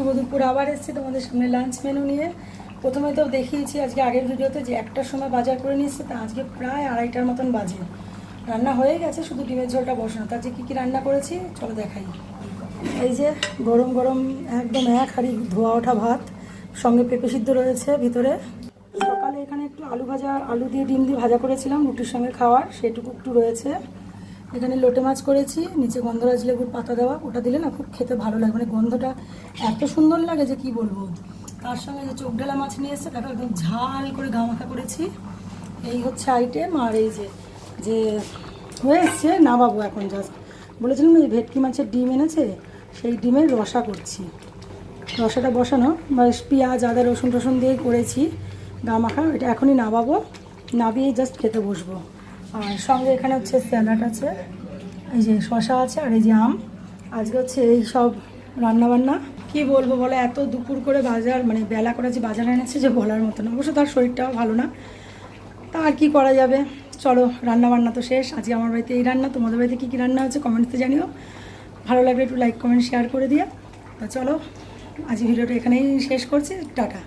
শুভ দুপুর আবার এসেছি তোমাদের সামনে লাঞ্চ মেনু নিয়ে। প্রথমে তো দেখিয়েছি আজকে আগের ভিডিওতে যে একটার সময় বাজার করে নিয়েছে, তা আজকে প্রায় 2:30টার মতন বাজে। রান্না হয়ে গেছে, শুধু ডিমের ঝোলটা বসানো। তার যে কী কী রান্না করেছি চলো দেখাই। এই যে গরম গরম একদম 1 হাঁড়ি ধোয়া ওঠা ভাত, সঙ্গে পেঁপে সিদ্ধ রয়েছে ভিতরে। সকালে এখানে একটু আলু ভাজা, আলু দিয়ে ডিম দিয়ে ভাজা করেছিলাম রুটির সঙ্গে খাওয়ার, সেটুকু একটু রয়েছে। এখানে লোটে মাছ করেছি, নিচে গন্ধরাজ লেবুর পাতা দেওয়া, ওটা দিলে না খুব খেতে ভালো লাগে, মানে গন্ধটা এত সুন্দর লাগে যে কি বলবো। তার সঙ্গে যে চোখ ডালা মাছ নিয়ে এসছে, তাকে একদম ঝাল করে গামাখা করেছি। এই হচ্ছে আইটেম। আর এই যে হয়ে এসছে নামাবো এখন। জাস্ট বলেছিলাম এই ভেটকি মাছের ডিম এনেছে, সেই ডিমের রসা করছি। রসাটা বসানো, পেঁয়াজ আদা রসুন টসুন দিয়ে করেছি গামাখা। এটা এখনই নামাবো, নাবিয়ে জাস্ট খেতে বসবো। আর সঙ্গে এখানে হচ্ছে স্যালাড আছে, এই যে শশা আছে, আর এই যে আম। আজকে হচ্ছে এই সব রান্নাবান্না। কি বলবো বলো, এত দুপুর করে বাজার, মানে বেলা করে যে বাজার এনেছে যে বলার মতো না। অবশ্য তার শরীরটাও ভালো না, তা আর কি করা যাবে। চলো, রান্নাবান্না তো শেষ। আজকে আমার বাড়িতে এই রান্না। তোমাদের বাড়িতে কী কী রান্না হচ্ছে কমেন্টসে জানিও। ভালো লাগলে একটু লাইক কমেন্ট শেয়ার করে দিও। তা চলো, আজ ভিডিওটা এখানেই শেষ করছি। টাটা।